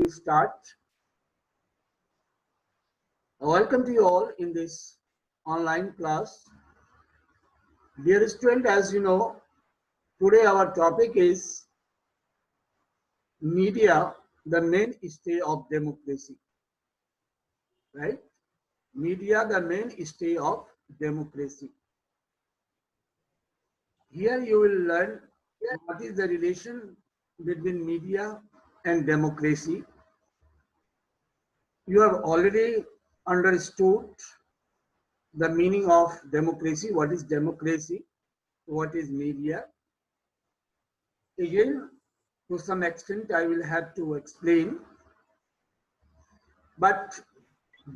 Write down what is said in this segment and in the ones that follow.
we start. Welcome to you all in this online class. Dear student, as you know, today our topic is media, the mainstay of democracy. Right? Media, the mainstay of democracy. Here you will learn what is the relation between media and democracy. You have already understood the meaning of democracy, what is democracy, what is media. Again, to some extent, I will have to explain. But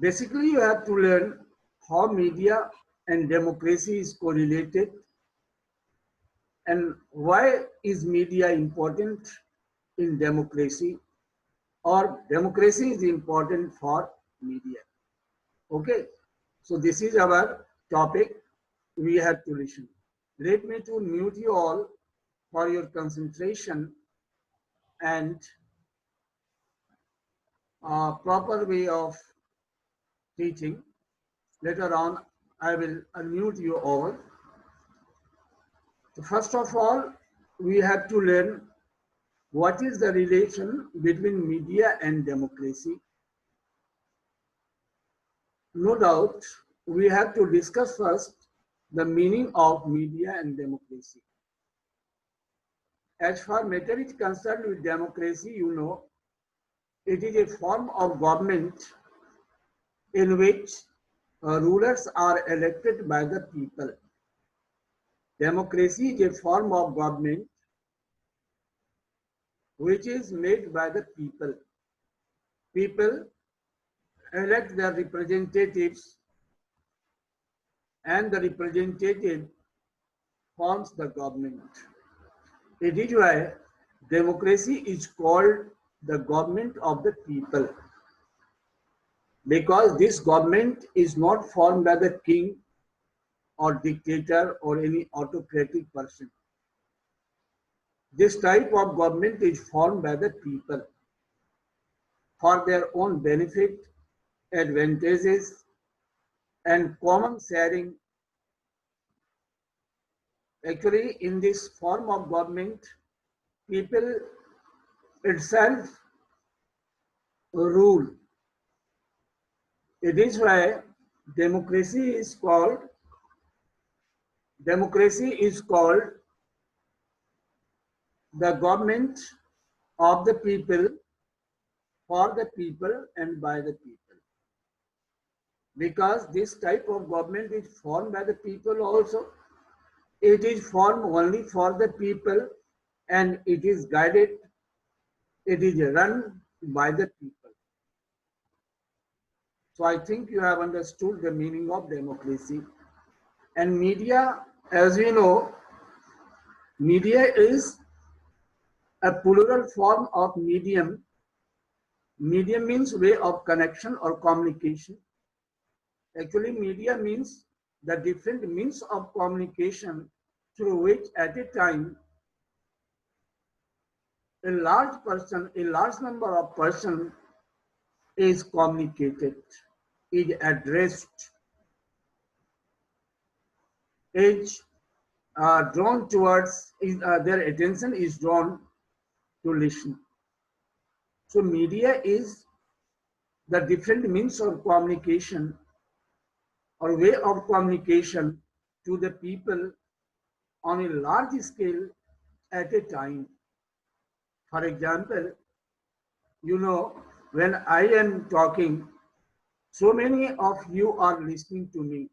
basically, you have to learn how media and democracy is correlated and why is media important in democracy or democracy is important for media. Okay, so this is our topic. We have to listen. Let me to mute you all for your concentration and proper way of teaching. Later on, I will unmute you all. So first of all, we have to learn what is the relation between media and democracy. No doubt, we have to discuss first the meaning of media and democracy. As far matter is concerned with democracy, you know, it is a form of government in which rulers are elected by the people. Democracy is a form of government which is made by the people. People elect their representatives and the representative forms the government. It is why democracy is called the government of the people, because this government is not formed by the king or dictator or any autocratic person. This type of government is formed by the people for their own benefit, advantages, and common sharing. Actually, in this form of government, people itself rule. It is why democracy is called the government of the people, for the people, and by the people. Because this type of government is formed by the people also. It is formed only for the people and it is guided, it is run by the people. So I think you have understood the meaning of democracy. And media, as we know, media is a plural form of medium. Medium means way of connection or communication. Actually, media means the different means of communication through which at a time a large number of persons is communicated, is addressed, is drawn towards, their attention is drawn to listen. So media is the different means of communication or way of communication to the people on a large scale at a time. For example, you know, when I am talking, so many of you are listening to me.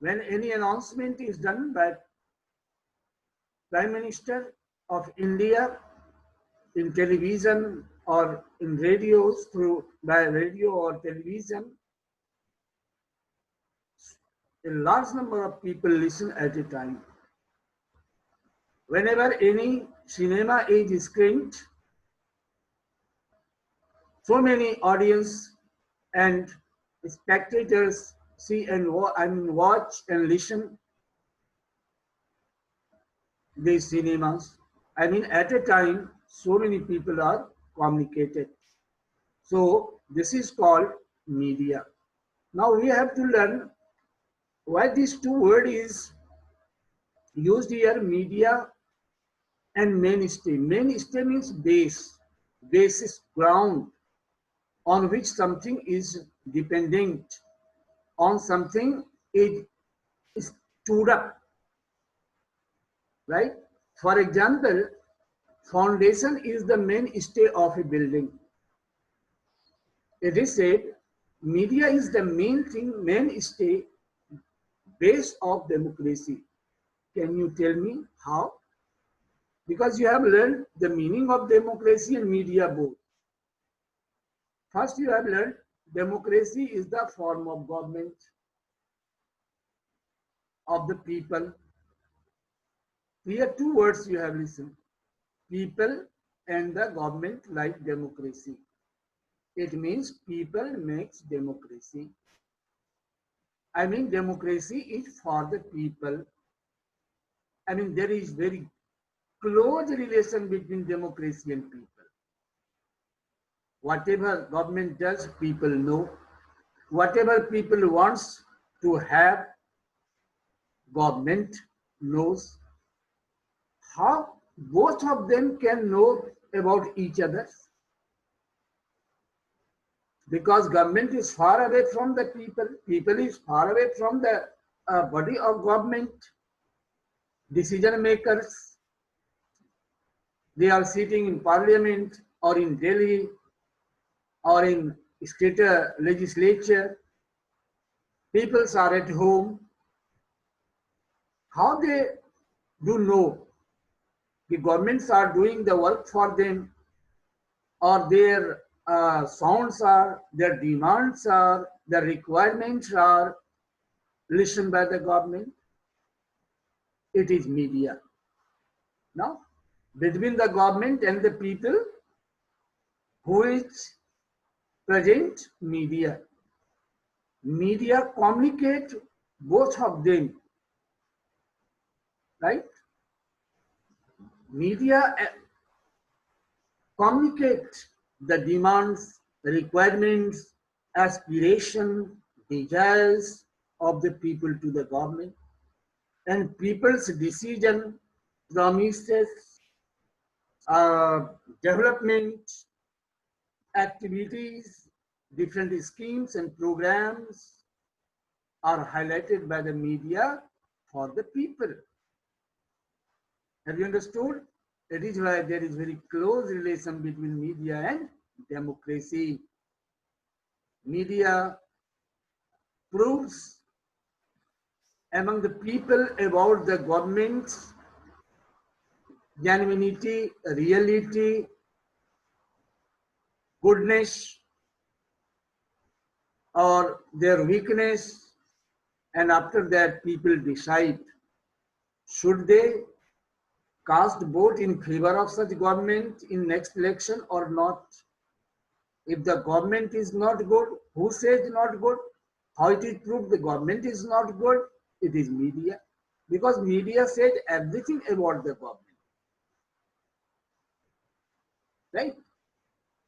When any announcement is done by Prime Minister of India in television or in radios, by radio or television, a large number of people listen at a time. Whenever any cinema is screened, so many audience and spectators see and watch and listen these cinemas. I mean, at a time, so many people are communicated. So this is called media. Now we have to learn why these two words is used here, media and mainstay. Mainstay means base. Base is ground on which something is dependent on something it is stood up, right? For example, foundation is the mainstay of a building. It is said media is the main thing, mainstay, base of democracy. Can you tell me how? Because you have learned the meaning of democracy and media both. First, you have learned democracy is the form of government of the people. Here, two words you have listened: people and the government like democracy. It means people makes democracy. I mean, democracy is for the people. I mean, there is very close relation between democracy and people. Whatever government does, people know. Whatever people wants to have, government knows. How both of them can know about each other? Because government is far away from the people. People is far away from the body of government. Decision makers, they are sitting in parliament or in Delhi or in state legislature. Peoples are at home. How they do know the governments are doing the work for them, or their sounds are, their demands are, their requirements are listened by the government? It is media. Now, between the government and the people, who is present? Media. Media communicate both of them, right? Media communicate the demands, requirements, aspiration, desires of the people to the government, and people's decision, promises, development, activities, different schemes and programs are highlighted by the media for the people. Have you understood? That is why there is very close relation between media and democracy. Media proves among the people about the government's genuinity, reality, goodness, or their weakness, and after that people decide should they cast vote in favor of such government in next election or not. If the government is not good, who says not good? How it is proved the government is not good? It is media. Because media said everything about the government. Right?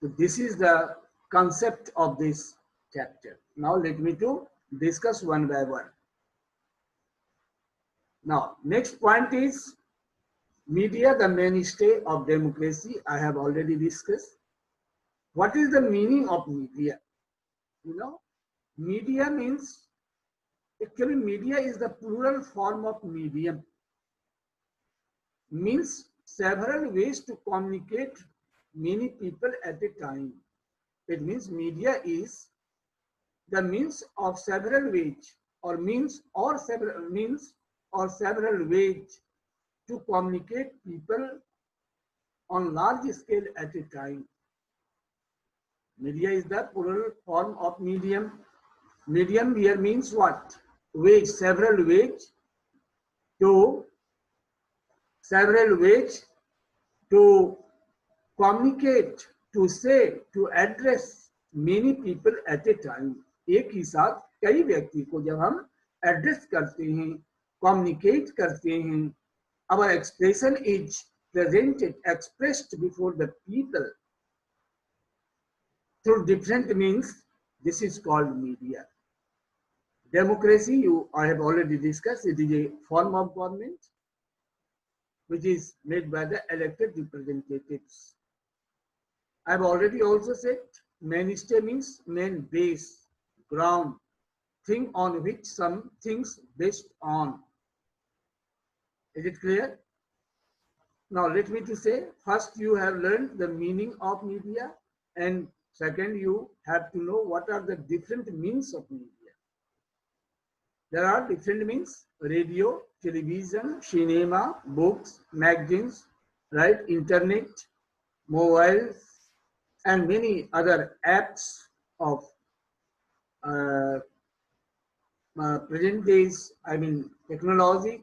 So this is the concept of this chapter. Now let me to discuss one by one. Now, next point is media, the mainstay of democracy. I have already discussed. What is the meaning of media? You know, media means, actually media is the plural form of medium. Means several ways to communicate many people at a time. It means media is the means of several ways or several ways to communicate people on large scale at a time. Media is the plural form of medium. Medium here means what? Ways, several ways to communicate, to say, to address many people at a time. एक ही साथ कई व्यक्ति को जब हम address करते हैं, communicate करते हैं, our expression is presented, expressed before the people through different means. This is called media. Democracy, I have already discussed, it is a form of government which is made by the elected representatives. I have already also said mainstay means main base, ground, thing on which some things based on. Is it clear? Now let me to say, first you have learned the meaning of media, and second you have to know what are the different means of media. There are different means: radio, television, cinema, books, magazines, right, internet, mobiles, and many other apps of present days, I mean technology.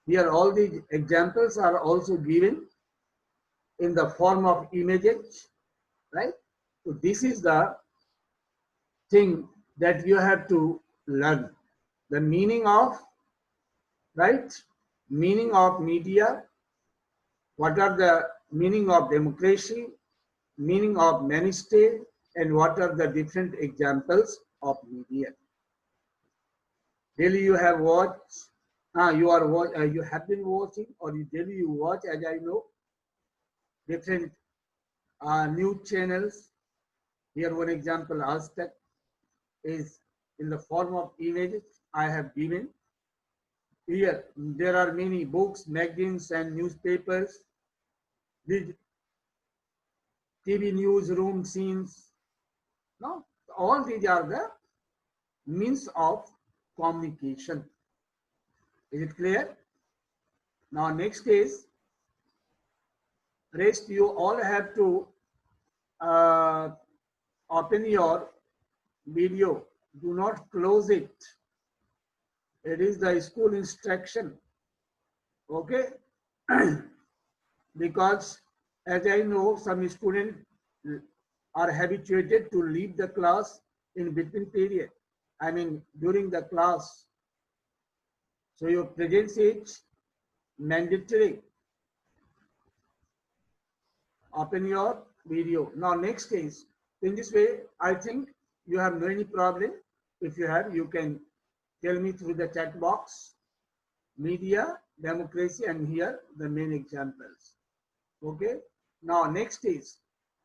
Here all these examples are also given in the form of images, right? So this is the thing that you have to learn. The meaning of, right? Meaning of media, what are the meaning of democracy, meaning of mainstay, and what are the different examples of media. Daily you have watched, you have been watching, or daily you watch, as I know, different news channels. Here one example, Aztec, is in the form of images I have given. Here there are many books, magazines, and newspapers. These TV newsroom scenes. No, all these are the means of communication. Is it clear? Now next is, rest you all have to open your video. Do not close it. It is the school instruction. Okay? Because as I know, some students are habituated to leave the class in between period. I mean, during the class. So your presence is mandatory. Open your video. Now next is, in this way, I think you have no any problem. If you have, you can tell me through the chat box. Media, democracy, and here the main examples. Okay. Now next is,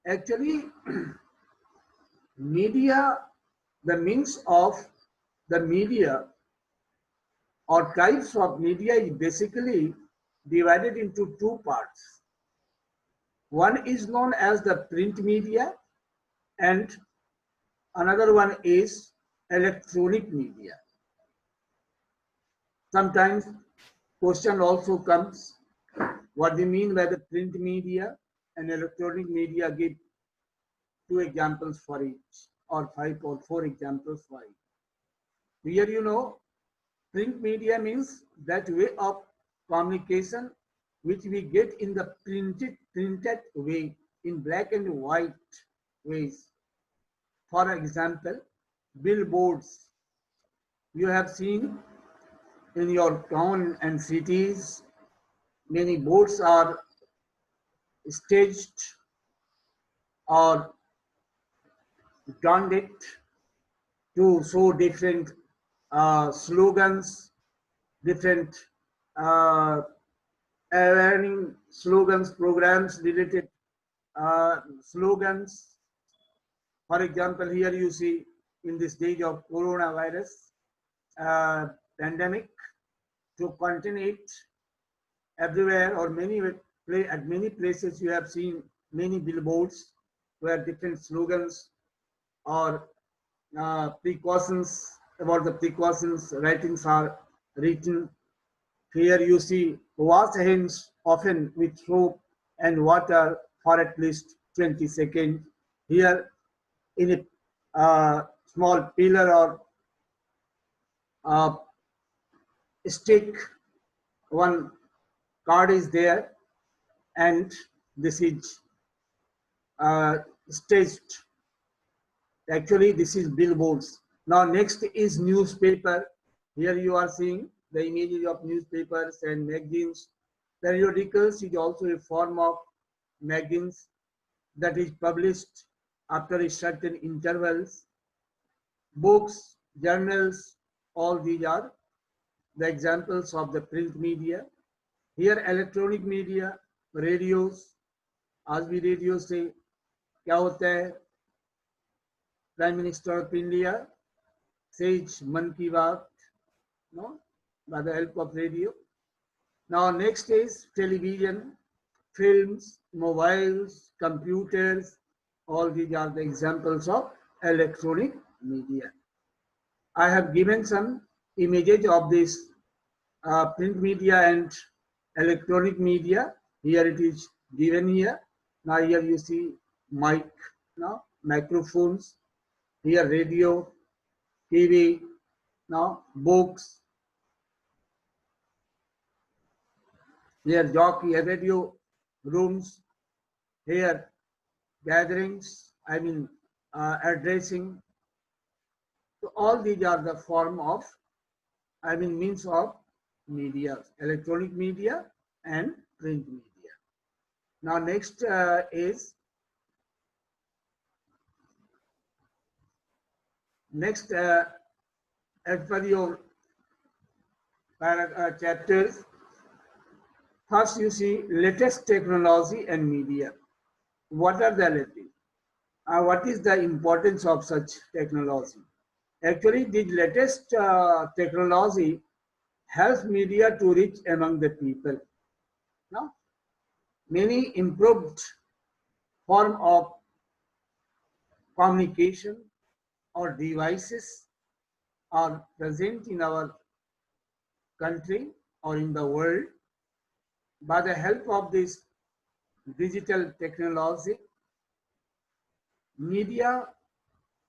actually media, the means of the media or types of media is basically divided into two parts. One is known as the print media, and another one is electronic media. Sometimes question also comes, what do you mean by the print media and electronic media? Give two examples for each, or 5 or 4 examples for each. Here you know, print media means that way of communication which we get in the printed way, in black and white ways. For example, billboards. You have seen in your town and cities, many boards are staged or done it to show different slogans, different awareness slogans, programs related slogans. For example, here you see in this stage of coronavirus pandemic, to contain it everywhere or at many places you have seen many billboards where different slogans or precautions, about the precautions writings are written. Here you see, wash hands often with soap and water for at least 20 seconds. Here in a small pillar or stick, one card is there, and this is staged. Actually, this is billboards. Now next is newspaper. Here you are seeing the images of newspapers and magazines. Periodicals is also a form of magazines that is published after a certain intervals. Books, journals, all these are the examples of the print media. Here electronic media, radios, आज भी radio से क्या होता है? Prime Minister of India says Man Ki Baat, no, by the help of radio. Now next is television, films, mobiles, computers. All these are the examples of electronic media. I have given some images of this print media and electronic media. Here it is given here. Now here you see mic, now microphones. Here radio, TV, now books. Here jockey, radio rooms. Here gatherings, I mean addressing. So all these are the form of, I mean means of media, electronic media and print media. Now next is, next as per your chapters, first you see latest technology and media. What are the latest? What is the importance of such technology? Actually, the latest technology helps media to reach among the people. Now, many improved form of communication or devices are present in our country or in the world. By the help of this digital technology, media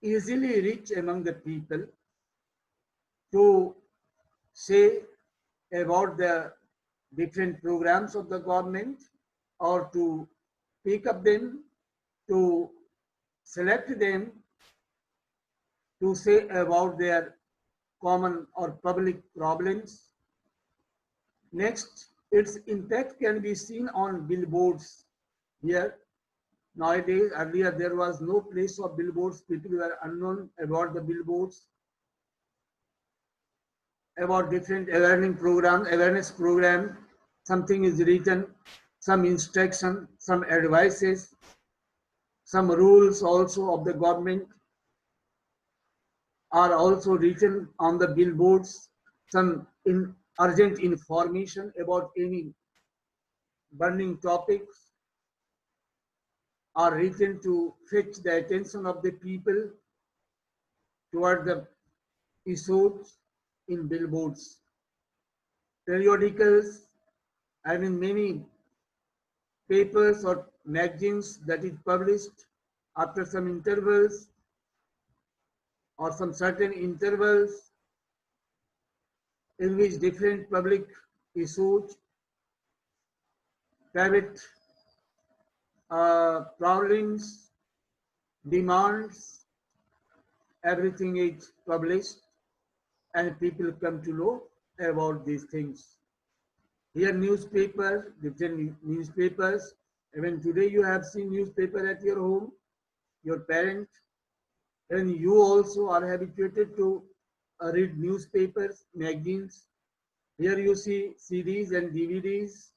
easily reach among the people to say about the different programs of the government, or to pick up them, to select them, to say about their common or public problems. Next, its impact can be seen on billboards. Here, nowadays, earlier there was no place of billboards. People were unknown about the billboards, about different awareness program. Something is written, some instruction, some advices, some rules also of the government are also written on the billboards. Some urgent information about any burning topics are written to fetch the attention of the people toward the issues in billboards. Periodicals, I mean many papers or magazines that is published after some intervals or some certain intervals, in which different public issues, private problems, demands, everything is published and people come to know about these things. Here newspaper, different newspapers. Even today you have seen newspaper at your home, your parent, and you also are habituated to read newspapers, magazines. Here you see CDs and DVDs.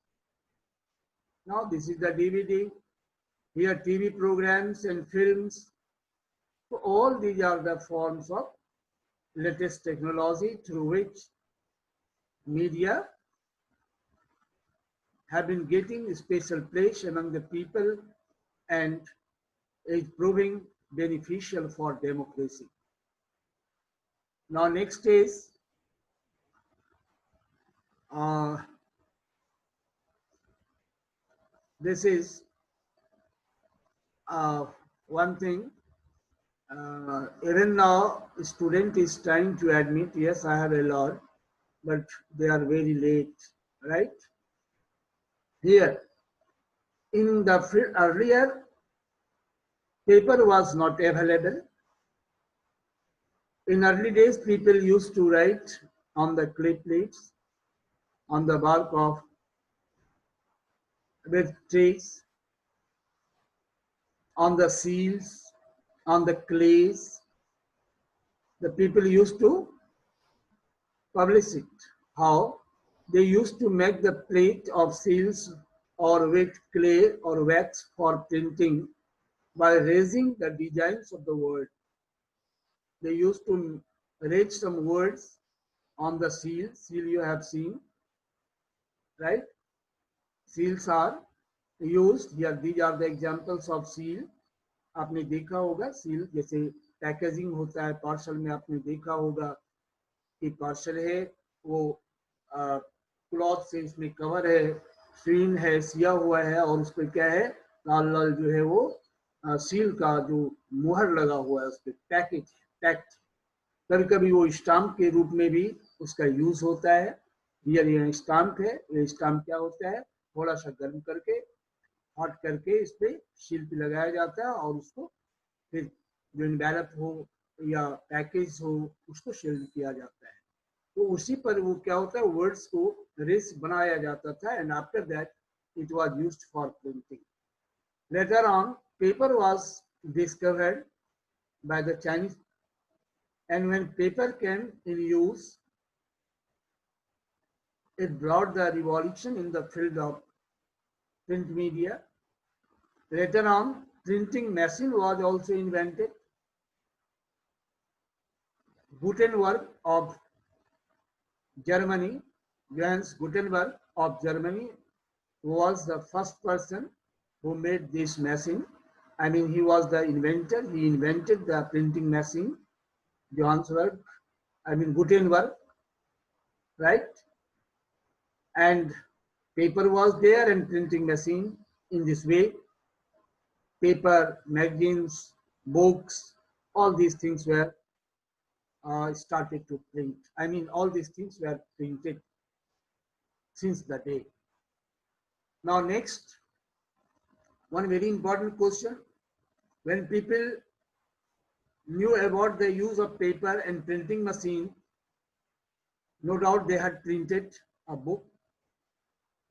Now this is the DVD. Here TV programs and films. So all these are the forms of latest technology through which media have been getting a special place among the people and is proving beneficial for democracy. Now next is this is one thing. Even now, student is trying to admit, yes, I have a lot, but they are very late, right? Here, in the earlier, paper was not available. In early days, people used to write on the clay plates, on the bark of with trees, on the seals, on the clays. The people used to publish it. How? They used to make the plate of seals or wet clay or wax for printing by raising the designs of the word. They used to write some words on the seal. Seal you have seen, right? Seals are used here. These are the examples of seal. आपने देखा होगा seal जैसे packaging होता है parcel में आपने देखा होगा कि पार्सल है वो क्लॉथ से इसमें कवर है स्क्रीन है सिया हुआ है और उस पर क्या है लाल लाल जो है वो सील का जो मुहर लगा हुआ है उस पर पैकेज पैक्ट कभी कभी वो स्टाम्प के रूप में भी उसका यूज होता है ये स्टाम्प है ये स्टाम्प क्या होता है थोड़ा सा गर्म करके हॉट करके इस पे सील पे लगाया जाता है और उसको फिर जो इनवेलप हो या पैकेज हो उसको सील किया जाता है तो उसी पर वो क्या होता है वर्ड्स को रेस बनाया जाता था and after that it was used for printing later on paper was discovered by the Chinese and when paper came in use it brought the revolution in the field of print media. Later on printing machine was also invented. Gutenberg of Germany, Johannes Gutenberg of Germany was the first person who made this machine. I mean, he was the inventor. He invented the printing machine. Gutenberg, right? And paper was there and printing machine in this way. Paper, magazines, books, all these things were started to print. I mean, all these things were printed since the day. Now next, one very important question. When people knew about the use of paper and printing machine, no doubt they had printed a book.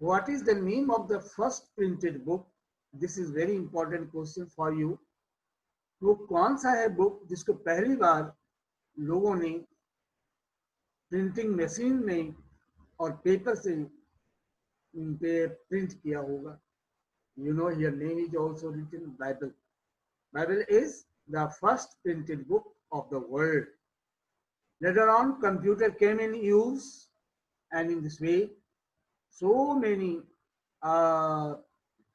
What is the name of the first printed book? This is very important question for you. वो कौन सा है book जिसको पहली बार लोगों ने printing machine में और पेपर से प्रिंट किया होगा? You know, your name is also written Bible. Bible is the first printed book of the world. Later on, computer came in use, and in this way, so many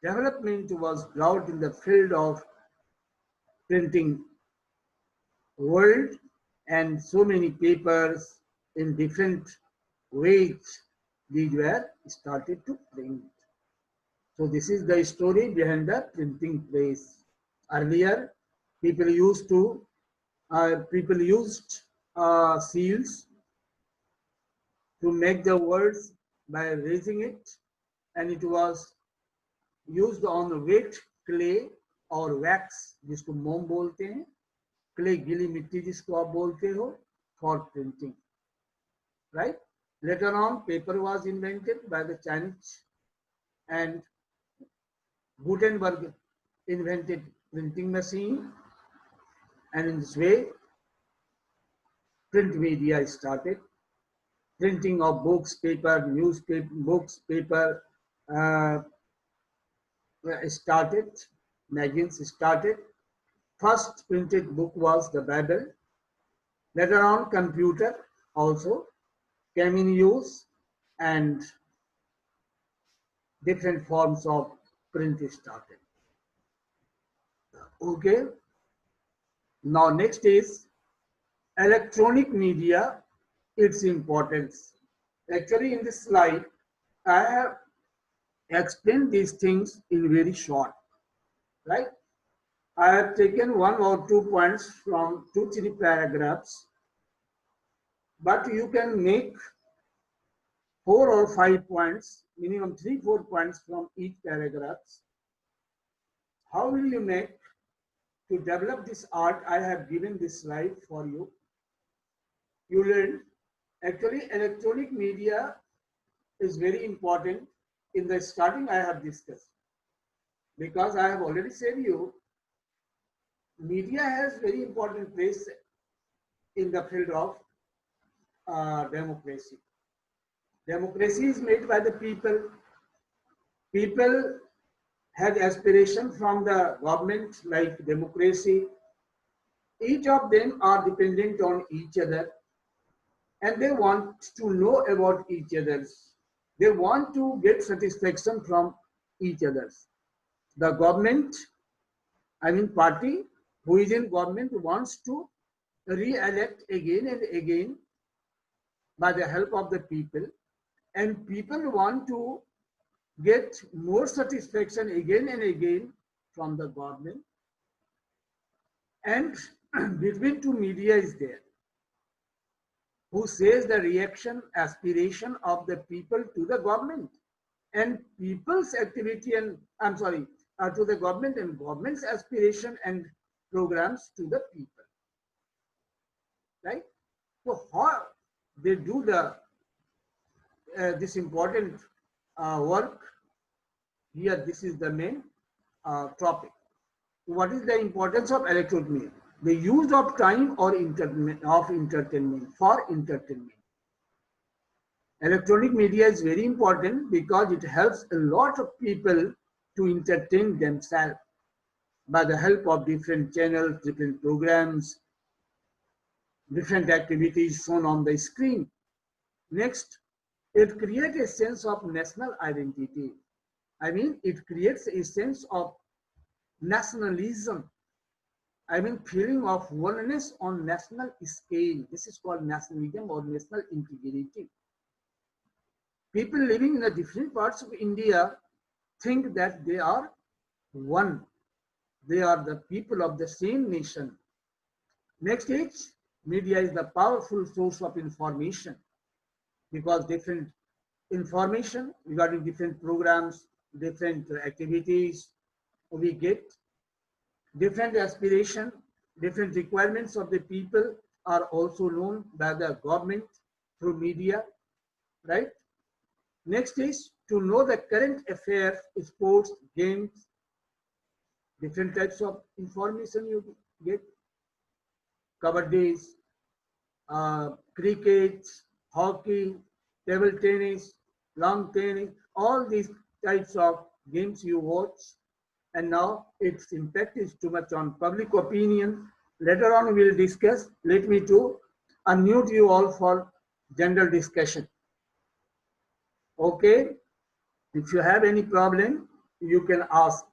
development was brought in the field of printing world, and so many papers in different ways these were started to print. So this is the story behind the printing press. Earlier, people used seals to make the words by raising it, and it was used on wet clay और wax जिसको मोम बोलते हैं clay गीली मिट्टी जिसको आप बोलते हो for printing, right? Later on paper was invented by the Chinese and Gutenberg invented printing machine, and in this way print media started. Printing of books, paper, newspaper, books, paper started, magazines started. First printed book was the Bible. Later on, computer also came in use and different forms of print started. Okay. Now next is electronic media, its importance. Actually, in this slide, I have explained these things in very short, right? I have taken 1 or 2 points from 2-3 paragraphs, but you can make 4 or 5 points, minimum 3-4 points from each paragraph. How will you make to develop this art? I have given this slide for you. You learn actually electronic media is very important. In the starting I have discussed, because I have already said you media has very important place in the field of democracy. Democracy is made by the people. People have aspiration from the government like democracy. Each of them are dependent on each other and they want to know about each other's. They want to get satisfaction from each other's. The government, I mean party who is in government wants to re-elect again and again by the help of the people, and people want to get more satisfaction again and again from the government, and between two media is there who says the reaction aspiration of the people to the government and people's activity and to the government and government's aspiration and programs to the people, right? So how they do the this important work here, this is the main topic. What is the importance of electronic media? The use of time or entertainment for entertainment. Electronic media is very important because it helps a lot of people to entertain themselves by the help of different channels, different programs, different activities shown on the screen. Next, it creates a sense of national identity. I mean, it creates a sense of nationalism. I mean, feeling of oneness on national scale. This is called nationalism or national integrity. People living in the different parts of India think that they are one. They are the people of the same nation. Next is, media is the powerful source of information because different information regarding different programs, different activities, we get different aspiration, different requirements of the people are also known by the government through media, right? Next is to know the current affairs, sports, games, different types of information you get, kabaddi, cricket, hockey, table tennis, long tennis, all these types of games you watch, and now its impact is too much on public opinion. Later on we'll discuss. Let me to unmute you all for general discussion. Okay, if you have any problem, you can ask.